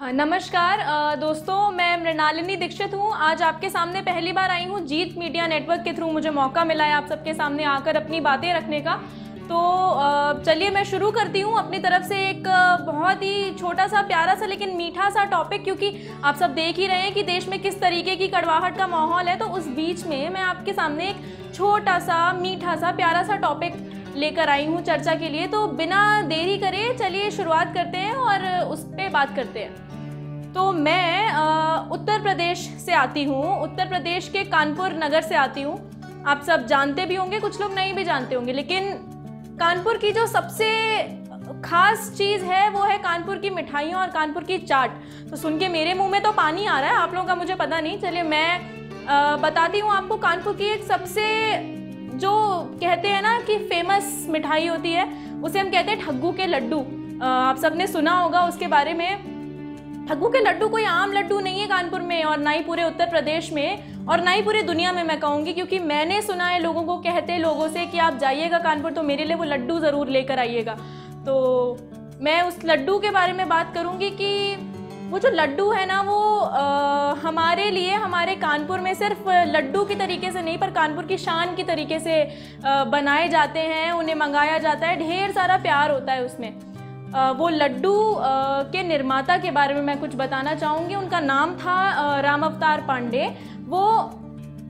नमस्कार दोस्तों, मैं मृणालिनी दीक्षित हूँ। आज आपके सामने पहली बार आई हूँ। जीत मीडिया नेटवर्क के थ्रू मुझे मौका मिला है आप सबके सामने आकर अपनी बातें रखने का। तो चलिए मैं शुरू करती हूँ अपनी तरफ से एक बहुत ही छोटा सा प्यारा सा लेकिन मीठा सा टॉपिक, क्योंकि आप सब देख ही रहे हैं कि देश में किस तरीके की कड़वाहट का माहौल है। तो उस बीच में मैं आपके सामने एक छोटा सा मीठा सा प्यारा सा टॉपिक लेकर आई हूँ चर्चा के लिए। तो बिना देरी करे चलिए शुरुआत करते हैं और उस पर बात करते हैं। तो मैं उत्तर प्रदेश से आती हूँ, उत्तर प्रदेश के कानपुर नगर से आती हूँ। आप सब जानते भी होंगे, कुछ लोग नहीं भी जानते होंगे, लेकिन कानपुर की जो सबसे खास चीज़ है वो है कानपुर की मिठाइयों और कानपुर की चाट। तो सुन के मेरे मुंह में तो पानी आ रहा है, आप लोगों का मुझे पता नहीं। चलिए मैं बताती हूँ आपको कानपुर की एक सबसे, जो कहते हैं ना कि फेमस मिठाई होती है, उसे हम कहते हैं ठग्गू के लड्डू। आप सबने सुना होगा उसके बारे में। ठग्गू के लड्डू कोई आम लड्डू नहीं है कानपुर में, और ना ही पूरे उत्तर प्रदेश में, और ना ही पूरी दुनिया में मैं कहूँगी, क्योंकि मैंने सुना है लोगों को कहते लोगों से कि आप जाइएगा कानपुर तो मेरे लिए वो लड्डू ज़रूर लेकर आइएगा। तो मैं उस लड्डू के बारे में बात करूँगी कि वो जो लड्डू है ना वो हमारे लिए, हमारे कानपुर में सिर्फ लड्डू की तरीके से नहीं पर कानपुर की शान की तरीके से बनाए जाते हैं, उन्हें मंगाया जाता है, ढेर सारा प्यार होता है उसमें। वो लड्डू के निर्माता के बारे में मैं कुछ बताना चाहूँगी। उनका नाम था राम अवतार पांडे। वो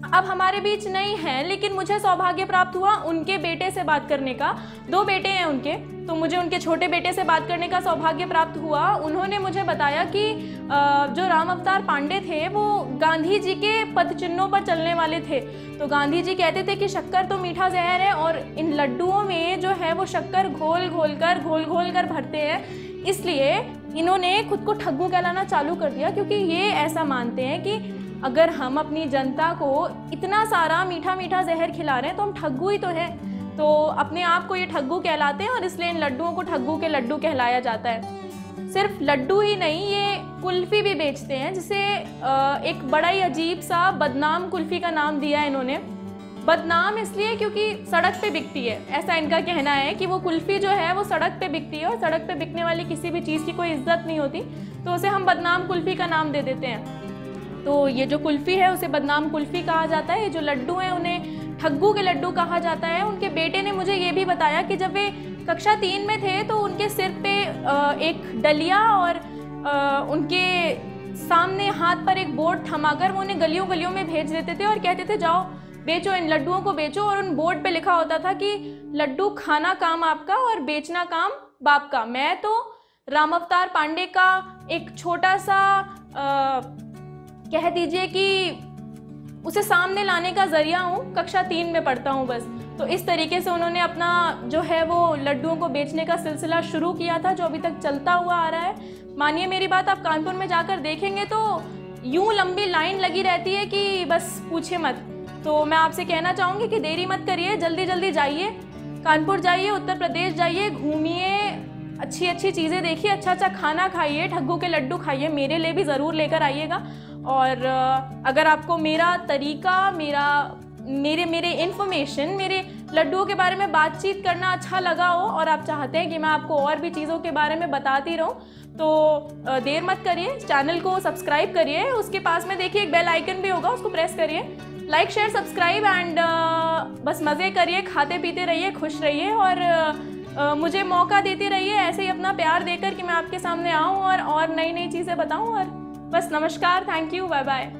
अब हमारे बीच नहीं हैं, लेकिन मुझे सौभाग्य प्राप्त हुआ उनके बेटे से बात करने का। 2 बेटे हैं उनके, तो मुझे उनके छोटे बेटे से बात करने का सौभाग्य प्राप्त हुआ। उन्होंने मुझे बताया कि जो राम अवतार पांडे थे वो गांधी जी के पद चिन्हों पर चलने वाले थे। तो गांधी जी कहते थे कि शक्कर तो मीठा जहर है, और इन लड्डुओं में जो है वो शक्कर घोल घोल कर भरते हैं। इसलिए इन्होंने खुद को ठग्गू कहलाना चालू कर दिया, क्योंकि ये ऐसा मानते हैं कि अगर हम अपनी जनता को इतना सारा मीठा मीठा जहर खिला रहे हैं तो हम ठग्गू ही तो हैं। तो अपने आप को ये ठग्गू कहलाते हैं, और इसलिए इन लड्डुओं को ठग्गू के लड्डू कहलाया जाता है। सिर्फ लड्डू ही नहीं, ये कुल्फ़ी भी बेचते हैं, जिसे एक बड़ा ही अजीब सा बदनाम कुल्फ़ी का नाम दिया है इन्होंने। बदनाम इसलिए क्योंकि सड़क पे बिकती है, ऐसा इनका कहना है कि वो कुल्फ़ी जो है वो सड़क पे बिकती है, और सड़क पे बिकने वाली किसी भी चीज़ की कोई इज्जत नहीं होती, तो उसे हम बदनाम कुल्फ़ी का नाम दे देते हैं। तो ये जो कुल्फ़ी है उसे बदनाम कुल्फ़ी कहा जाता है। ये जो लड्डू हैं उन्हें ठग्गू के लड्डू कहा जाता है। उनके बेटे ने मुझे ये भी बताया कि जब वे कक्षा 3 में थे तो उनके सिर पे एक डलिया और उनके सामने हाथ पर एक बोर्ड थमाकर वो उन्हें गलियों गलियों में भेज देते थे और कहते थे जाओ बेचो, इन लड्डुओं को बेचो। और उन बोर्ड पे लिखा होता था कि लड्डू खाना काम आपका और बेचना काम बाप का। मैं तो राम अवतार पांडे का एक छोटा सा कह दीजिए कि उसे सामने लाने का जरिया हूँ। कक्षा 3 में पढ़ता हूँ बस। तो इस तरीके से उन्होंने अपना जो है वो लड्डुओं को बेचने का सिलसिला शुरू किया था, जो अभी तक चलता हुआ आ रहा है। मानिए मेरी बात, आप कानपुर में जाकर देखेंगे तो यूं लंबी लाइन लगी रहती है कि बस पूछे मत। तो मैं आपसे कहना चाहूँगी कि देरी मत करिए, जल्दी जल्दी जाइए, कानपुर जाइए, उत्तर प्रदेश जाइए, घूमिए, अच्छी अच्छी चीज़ें देखिए, अच्छा अच्छा खाना खाइए, ठग्गू के लड्डू खाइए, मेरे लिए भी ज़रूर लेकर आइएगा। और अगर आपको मेरा तरीका, मेरे इन्फॉर्मेशन, मेरे लड्डुओं के बारे में बातचीत करना अच्छा लगा हो, और आप चाहते हैं कि मैं आपको और भी चीज़ों के बारे में बताती रहूं, तो देर मत करिए, चैनल को सब्सक्राइब करिए। उसके पास में देखिए एक बेल आइकन भी होगा, उसको प्रेस करिए। लाइक शेयर सब्सक्राइब एंड बस मज़े करिए, खाते पीते रहिए, खुश रहिए, और मुझे मौका देते रहिए ऐसे ही अपना प्यार देकर कि मैं आपके सामने आऊँ और नई नई चीज़ें बताऊँ। और बस नमस्कार, थैंक यू, बाय बाय।